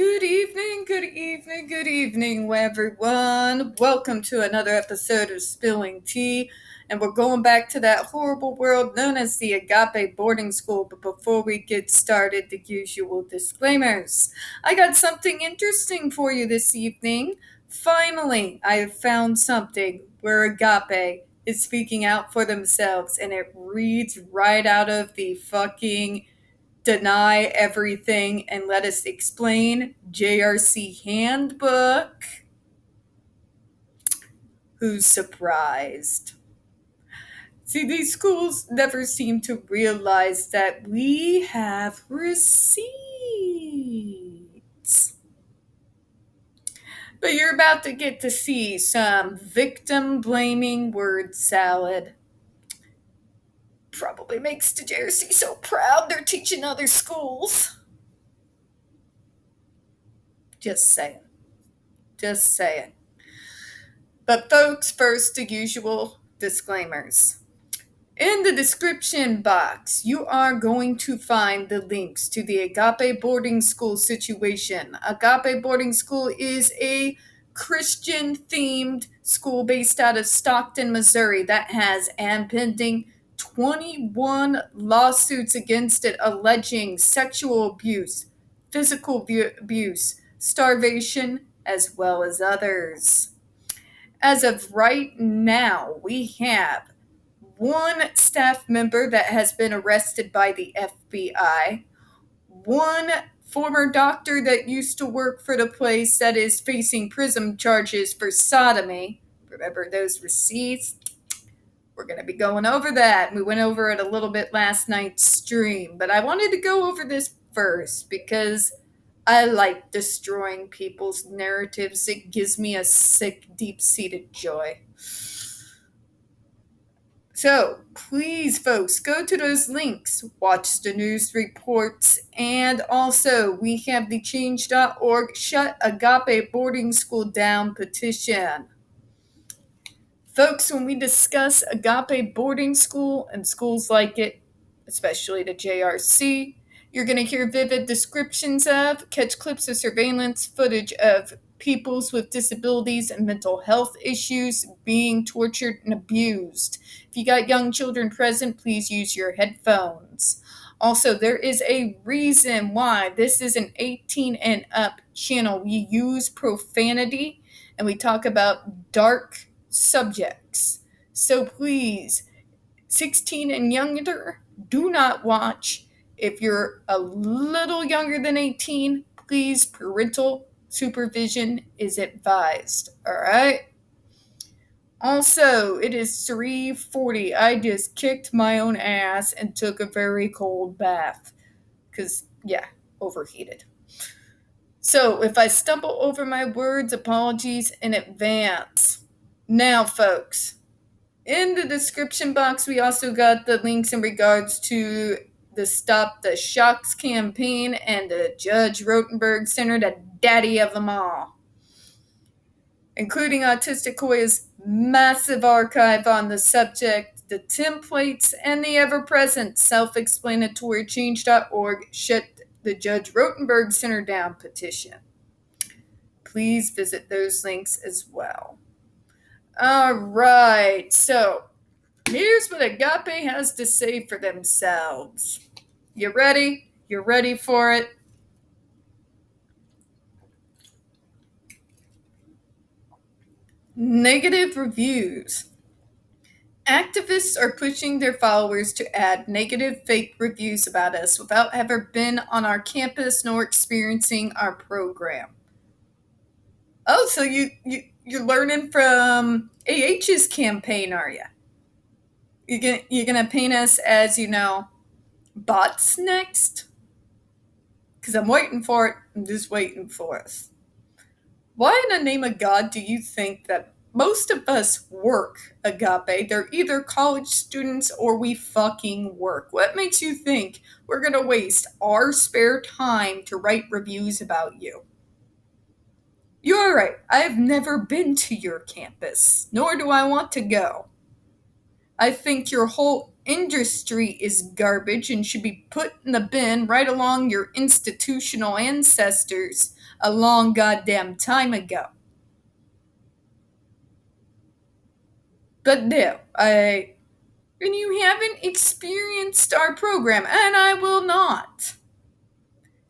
Good evening, good evening, good evening, everyone. Welcome to another episode of Spilling Tea. And we're going back to that horrible world known as the Agape boarding school. But before we get started, the usual disclaimers. I got something interesting for you this evening. Finally, I have found something where Agape is speaking out for themselves, and it reads right out of the fucking deny everything and let us explain JRC handbook. Who's surprised? See, these schools never seem to realize that we have receipts. But you're about to get to see some victim blaming word salad. Probably makes the JRC so proud they're teaching other schools. Just saying. Just saying. But folks, first, the usual disclaimers. In the description box, you are going to find the links to the Agape boarding school situation. Agape boarding school is a Christian-themed school based out of Stockton, Missouri that has an pending 21 lawsuits against it alleging sexual abuse, physical abuse, starvation, as well as others. As of right now, we have one staff member that has been arrested by the FBI, one former doctor that used to work for the place that is facing prison charges for sodomy. Remember those receipts? We're going to be going over that. We went over it a little bit last night's stream, but I wanted to go over this first because I like destroying people's narratives. It gives me a sick, deep-seated joy. So, please, folks, go to those links, watch the news reports, and also we have the change.org Shut Agape Boarding School Down petition. Folks, when we discuss Agape boarding school and schools like it, especially the JRC, you're going to hear vivid descriptions of, catch clips of surveillance footage of peoples with disabilities and mental health issues being tortured and abused. If you got young children present, please use your headphones. Also, there is a reason why this is an 18 and up channel. We use profanity and we talk about dark subjects. So please, 16 and younger, do not watch. If you're a little younger than 18, please, parental supervision is advised. All right? Also, it is 3:40. I just kicked my own ass and took a very cold bath. Because, yeah, overheated. So, if I stumble over my words, apologies in advance. Now, folks, in the description box, we also got the links in regards to the Stop the Shocks campaign and the Judge Rotenberg Center, the daddy of them all, including Autistic Hoya's massive archive on the subject, the templates, and the ever-present self-explanatory change.org Shut the Judge Rotenberg Center Down petition. Please visit those links as well. All right, so here's what Agape has to say for themselves. You ready? You're ready for it? Negative reviews. Activists are pushing their followers to add negative fake reviews about us without ever been on our campus nor experiencing our program. Oh, so you're learning from AH's campaign, are you? You're gonna paint us as, bots next? Because I'm waiting for it. I'm just waiting for us. Why in the name of God do you think that most of us work, Agape? They're either college students or we fucking work. What makes you think we're going to waste our spare time to write reviews about you? You're right. I have never been to your campus, nor do I want to go. I think your whole industry is garbage and should be put in the bin right along your institutional ancestors a long goddamn time ago. But no, and you haven't experienced our program, and I will not.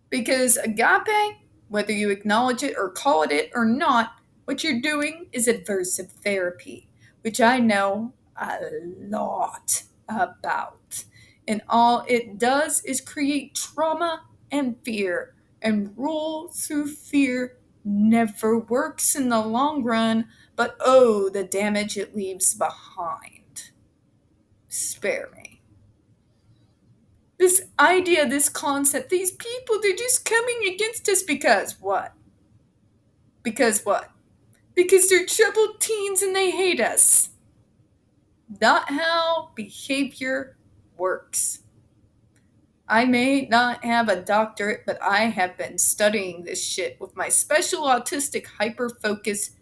Because Agape, whether you acknowledge it or call it or not, what you're doing is aversive therapy, which I know a lot about. And all it does is create trauma and fear, and rule through fear never works in the long run, but oh, the damage it leaves behind. Spare me. This idea, this concept, these people, they're just coming against us because what? Because what? Because they're troubled teens and they hate us. Not how behavior works. I may not have a doctorate, but I have been studying this shit with my special autistic hyper-focus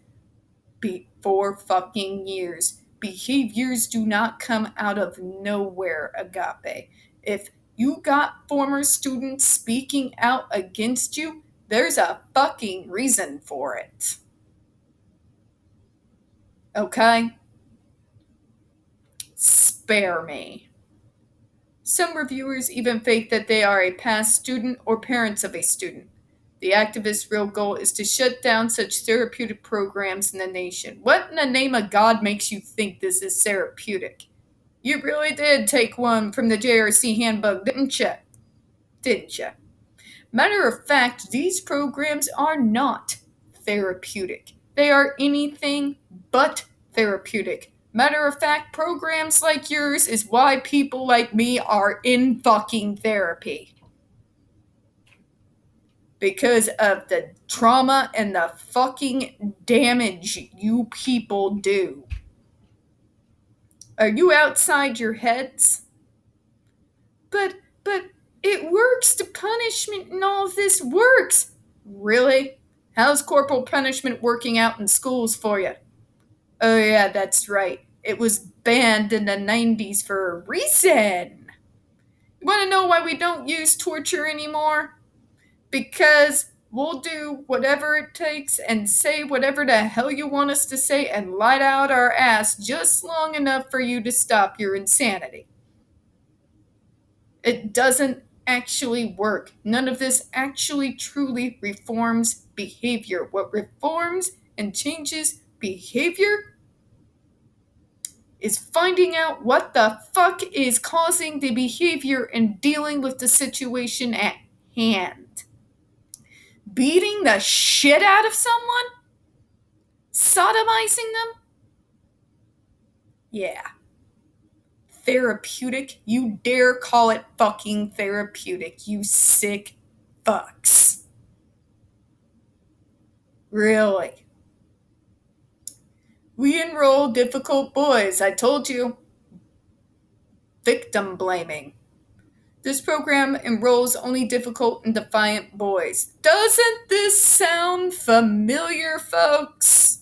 for fucking years. Behaviors do not come out of nowhere, Agape. If you got former students speaking out against you, there's a fucking reason for it. Okay? Spare me. Some reviewers even fake that they are a past student or parents of a student. The activists' real goal is to shut down such therapeutic programs in the nation. What in the name of God makes you think this is therapeutic? You really did take one from the JRC handbook, didn't you? Didn't you? Matter of fact, these programs are not therapeutic. They are anything but therapeutic. Matter of fact, programs like yours is why people like me are in fucking therapy. Because of the trauma and the fucking damage you people do. Are you outside your heads? But it works. The punishment and all of this works. Really? How's corporal punishment working out in schools for you? Oh yeah, that's right. It was banned in the 90s for a reason. You want to know why we don't use torture anymore? Because we'll do whatever it takes and say whatever the hell you want us to say and lie out our ass just long enough for you to stop your insanity. It doesn't actually work. None of this actually truly reforms behavior. What reforms and changes behavior is finding out what the fuck is causing the behavior and dealing with the situation at hand. Beating the shit out of someone? Sodomizing them? Yeah. Therapeutic? You dare call it fucking therapeutic, you sick fucks. Really? We enroll difficult boys, I told you. Victim blaming. This program enrolls only difficult and defiant boys. Doesn't this sound familiar, folks?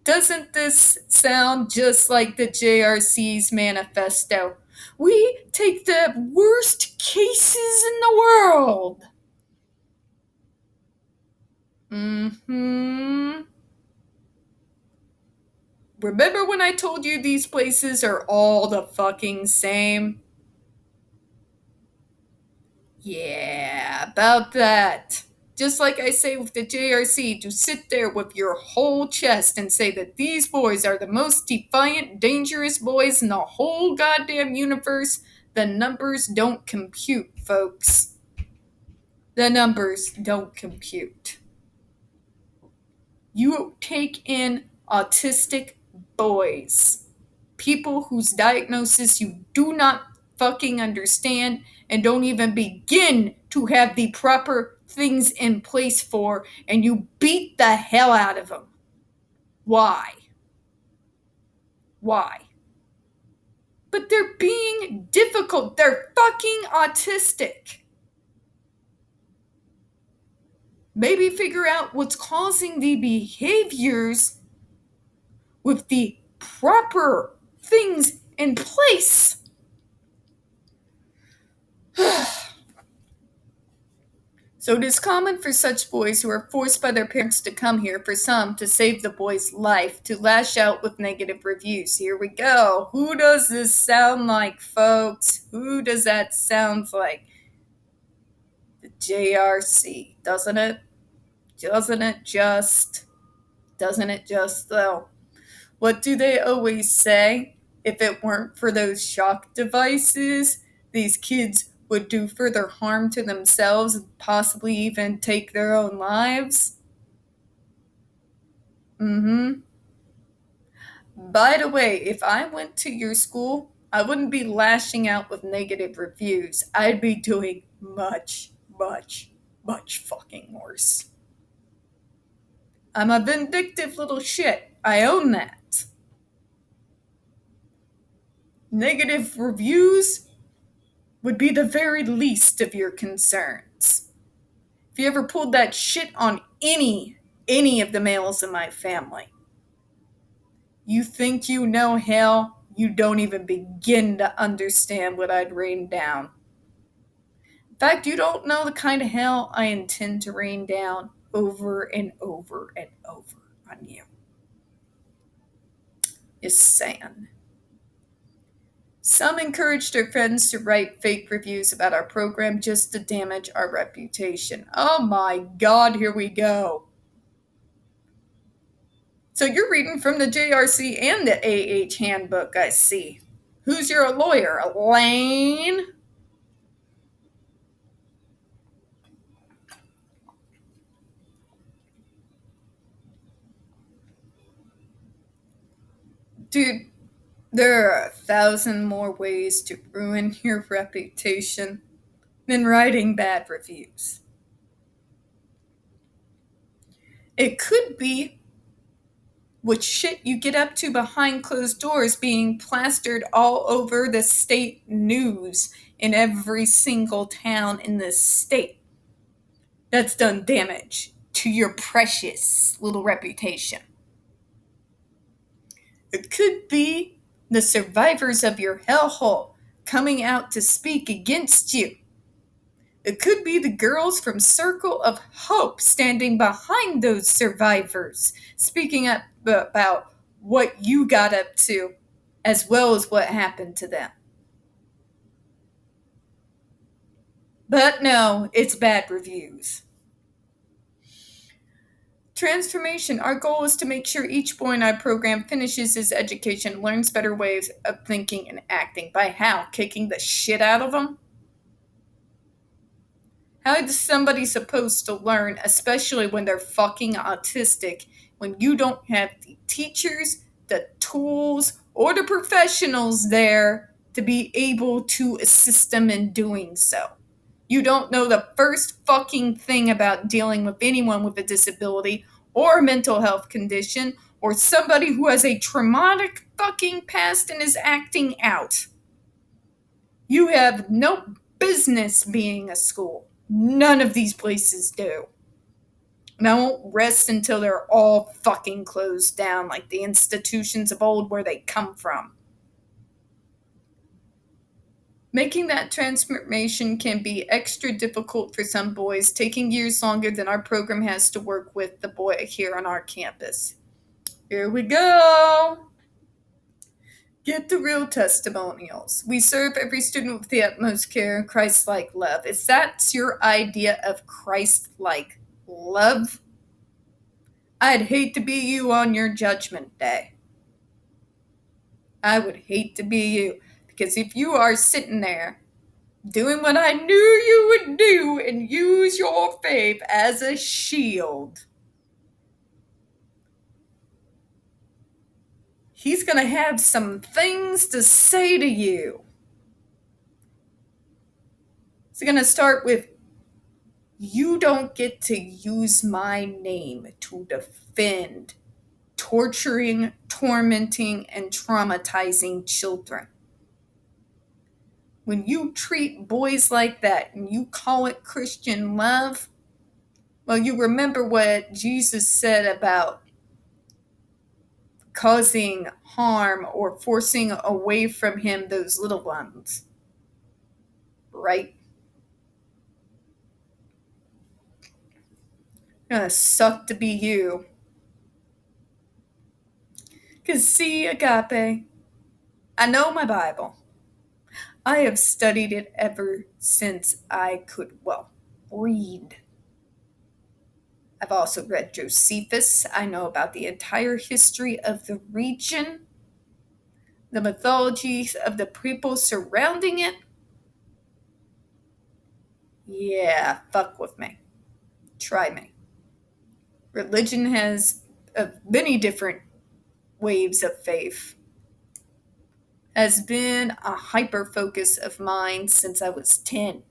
Doesn't this sound just like the JRC's manifesto? We take the worst cases in the world. Remember when I told you these places are all the fucking same? Yeah, about that. Just like I say with the JRC, to sit there with your whole chest and say that these boys are the most defiant, dangerous boys in the whole goddamn universe, the numbers don't compute, folks. The numbers don't compute. You take in autistic boys, people whose diagnosis you do not fucking understand and don't even begin to have the proper things in place for, and you beat the hell out of them. Why? Why? But they're being difficult. They're fucking autistic. Maybe figure out what's causing the behaviors with the proper things in place. So it is common for such boys who are forced by their parents to come here, for some, to save the boy's life, to lash out with negative reviews. Here we go. Who does this sound like, folks? Who does that sound like? The JRC, doesn't it? Doesn't it just, though? What do they always say? If it weren't for those shock devices, these kids would do further harm to themselves and possibly even take their own lives. By the way, if I went to your school, I wouldn't be lashing out with negative reviews. I'd be doing much, much, much fucking worse. I'm a vindictive little shit. I own that. Negative reviews would be the very least of your concerns. If you ever pulled that shit on any of the males in my family, you think you know hell, you don't even begin to understand what I'd rain down. In fact, you don't know the kind of hell I intend to rain down over and over and over on you. Just saying. Some encourage their friends to write fake reviews about our program just to damage our reputation. Oh my God, here we go. So you're reading from the JRC and the AH handbook, I see. Who's your lawyer, Elaine? Dude, there are 1,000 more ways to ruin your reputation than writing bad reviews. It could be what shit you get up to behind closed doors being plastered all over the state news in every single town in the state. That's done damage to your precious little reputation. It could be the survivors of your hellhole coming out to speak against you. It could be the girls from Circle of Hope standing behind those survivors, speaking up about what you got up to, as well as what happened to them. But no, it's bad reviews. Transformation. Our goal is to make sure each boy in our program finishes his education, learns better ways of thinking and acting. By how? Kicking the shit out of them? How is somebody supposed to learn, especially when they're fucking autistic, when you don't have the teachers, the tools, or the professionals there to be able to assist them in doing so? You don't know the first fucking thing about dealing with anyone with a disability or a mental health condition or somebody who has a traumatic fucking past and is acting out. You have no business being a school. None of these places do. And I won't rest until they're all fucking closed down like the institutions of old where they come from. Making that transformation can be extra difficult for some boys, taking years longer than our program has to work with the boy here on our campus. Here we go. Get the real testimonials. We serve every student with the utmost care and Christ-like love. If that's your idea of Christ-like love, I'd hate to be you on your judgment day. I would hate to be you. Because if you are sitting there doing what I knew you would do and use your faith as a shield, he's going to have some things to say to you. He's going to start with, you don't get to use my name to defend torturing, tormenting, and traumatizing children. When you treat boys like that and you call it Christian love, well, you remember what Jesus said about causing harm or forcing away from him those little ones. Right? Gonna suck to be you. Cause see, Agape, I know my Bible. I have studied it ever since I could, read. I've also read Josephus. I know about the entire history of the region, the mythologies of the people surrounding it. Yeah, fuck with me. Try me. Religion has many different waves of faith. Has been a hyper focus of mine since I was 10.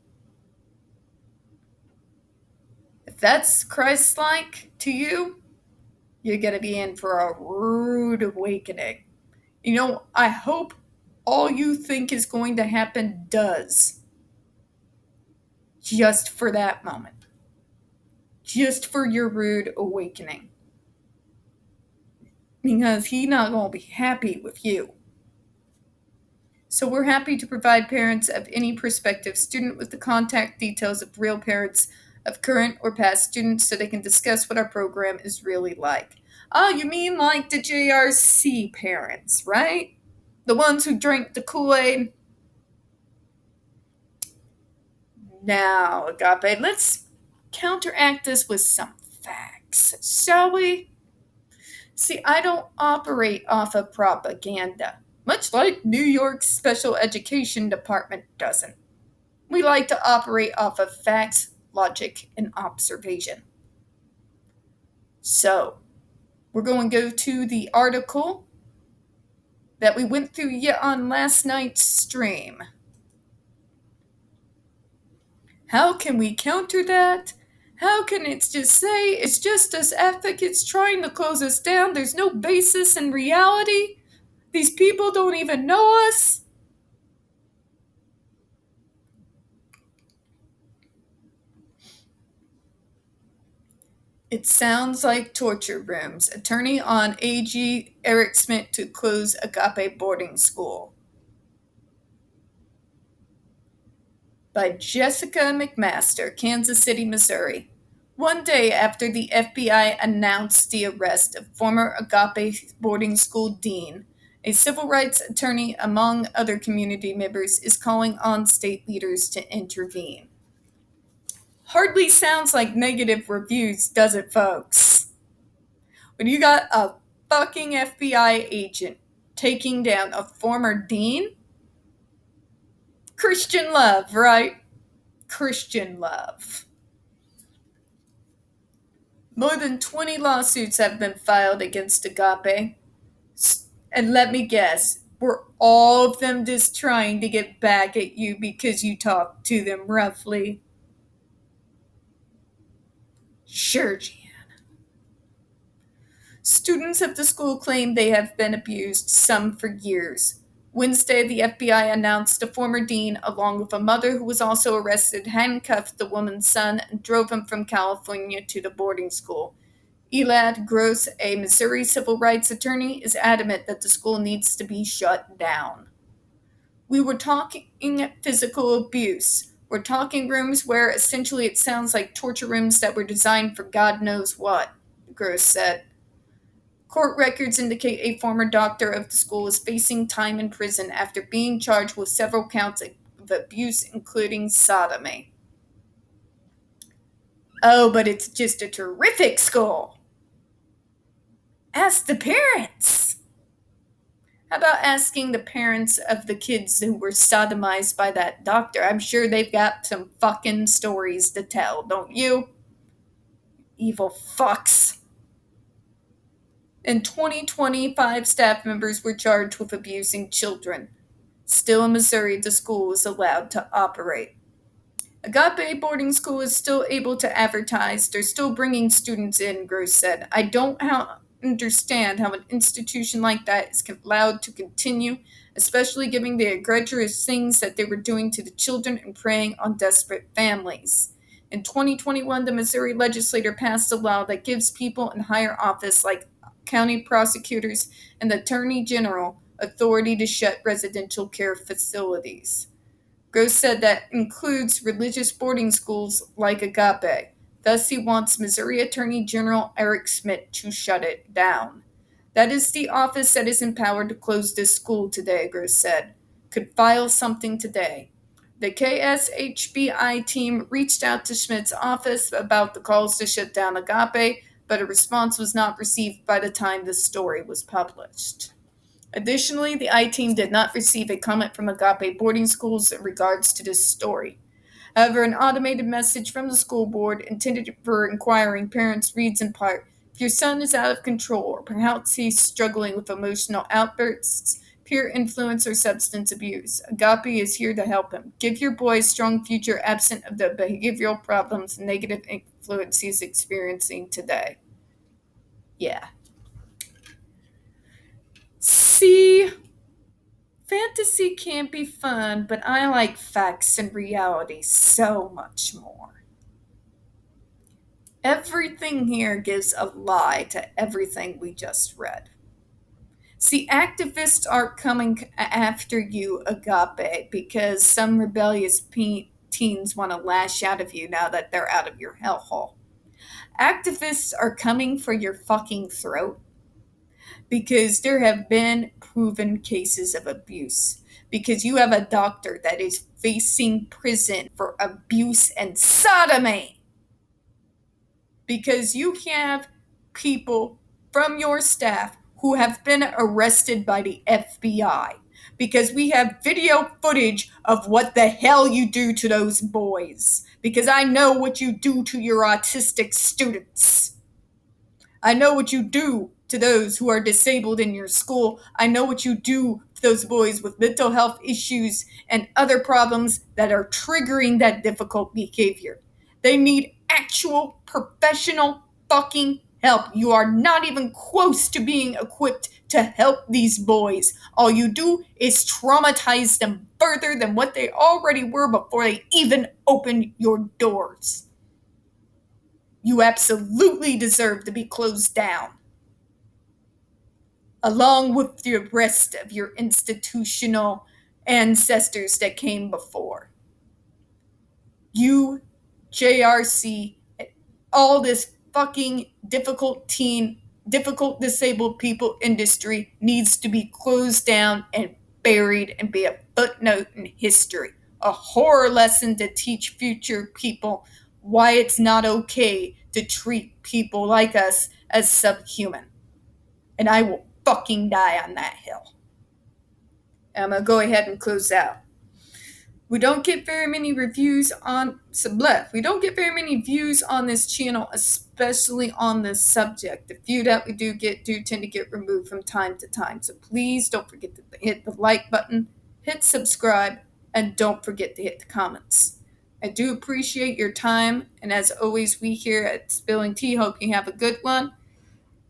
If that's Christ-like to you, you're going to be in for a rude awakening. You know, I hope all you think is going to happen does. Just for that moment. Just for your rude awakening. Because he's not going to be happy with you. So we're happy to provide parents of any prospective student with the contact details of real parents of current or past students so they can discuss what our program is really like. Oh, you mean like the JRC parents, right? The ones who drank the Kool-Aid? Now, Agape, let's counteract this with some facts, shall we? See, I don't operate off of propaganda, much like New York's Special Education Department doesn't. We like to operate off of facts, logic, and observation. So, we're going to go to the article that we went through on last night's stream. How can we counter that? How can it just say it's just us advocates trying to close us down? There's no basis in reality. These people don't even know us. It sounds like torture rooms. Attorney on AG Eric Smith to close Agape boarding school. By Jessica McMaster, Kansas City, Missouri. One day after the FBI announced the arrest of former Agape boarding school dean, a civil rights attorney, among other community members, is calling on state leaders to intervene. Hardly sounds like negative reviews, does it, folks? When you got a fucking FBI agent taking down a former dean? Christian love, right? Christian love. More than 20 lawsuits have been filed against Agape. And let me guess, were all of them just trying to get back at you because you talked to them roughly? Sure, Jan. Students of the school claim they have been abused, some for years. Wednesday, the FBI announced a former dean, along with a mother who was also arrested, handcuffed the woman's son and drove him from California to the boarding school. Elad Gross, a Missouri civil rights attorney, is adamant that the school needs to be shut down. We were talking physical abuse. We're talking rooms where essentially it sounds like torture rooms that were designed for God knows what, Gross said. Court records indicate a former doctor of the school is facing time in prison after being charged with several counts of abuse, including sodomy. Oh, but it's just a terrific school. Ask the parents. How about asking the parents of the kids who were sodomized by that doctor? I'm sure they've got some fucking stories to tell, don't you? Evil fucks. In 2020, 5 staff members were charged with abusing children. Still in Missouri, the school is allowed to operate. Agape boarding school is still able to advertise. They're still bringing students in, Gross said. I don't understand how an institution like that is allowed to continue, especially given the egregious things that they were doing to the children and preying on desperate families. In 2021, the Missouri legislature passed a law that gives people in higher office, like county prosecutors and the Attorney General authority to shut residential care facilities. Gross said that includes religious boarding schools like Agape. Thus, he wants Missouri Attorney General Eric Schmidt to shut it down. That is the office that is empowered to close this school today, Gross said. Could file something today. The KSHBI team reached out to Schmidt's office about the calls to shut down Agape, but a response was not received by the time the story was published. Additionally, the I-team did not receive a comment from Agape boarding schools in regards to this story. However, an automated message from the school board intended for inquiring parents reads in part, "If your son is out of control or perhaps he's struggling with emotional outbursts, peer influence, or substance abuse, Agape is here to help him. Give your boy a strong future absent of the behavioral problems and negative influence he's experiencing today." Yeah. See, fantasy can be fun, but I like facts and reality so much more. Everything here gives a lie to everything we just read. See, activists are coming after you, Agape, because some rebellious teens want to lash out of you now that they're out of your hellhole. Activists are coming for your fucking throat because there have been proven cases of abuse. Because you have a doctor that is facing prison for abuse and sodomy. Because you have people from your staff who have been arrested by the FBI. Because we have video footage of what the hell you do to those boys. Because I know what you do to your autistic students. I know what you do to those who are disabled in your school. I know what you do to those boys with mental health issues and other problems that are triggering that difficult behavior. They need actual professional fucking help. You are not even close to being equipped to help these boys. All you do is traumatize them further than what they already were before they even open your doors. You absolutely deserve to be closed down, along with the rest of your institutional ancestors that came before. You, JRC, all this fucking difficult disabled people industry needs to be closed down and buried and be a footnote in history, a horror lesson to teach future people why it's not okay to treat people like us as subhuman. And I will fucking die on that hill. I'm going to go ahead and close out. We don't get very many reviews on We don't get very many views on this channel, especially on this subject. The few that we do tend to get removed from time to time. So please don't forget to hit the like button, hit subscribe, and don't forget to hit the comments. I do appreciate your time, and as always, we here at Spilling Tea hope you have a good one.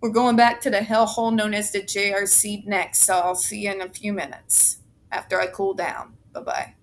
We're going back to the hellhole known as the JRC next, so I'll see you in a few minutes after I cool down. Bye-bye.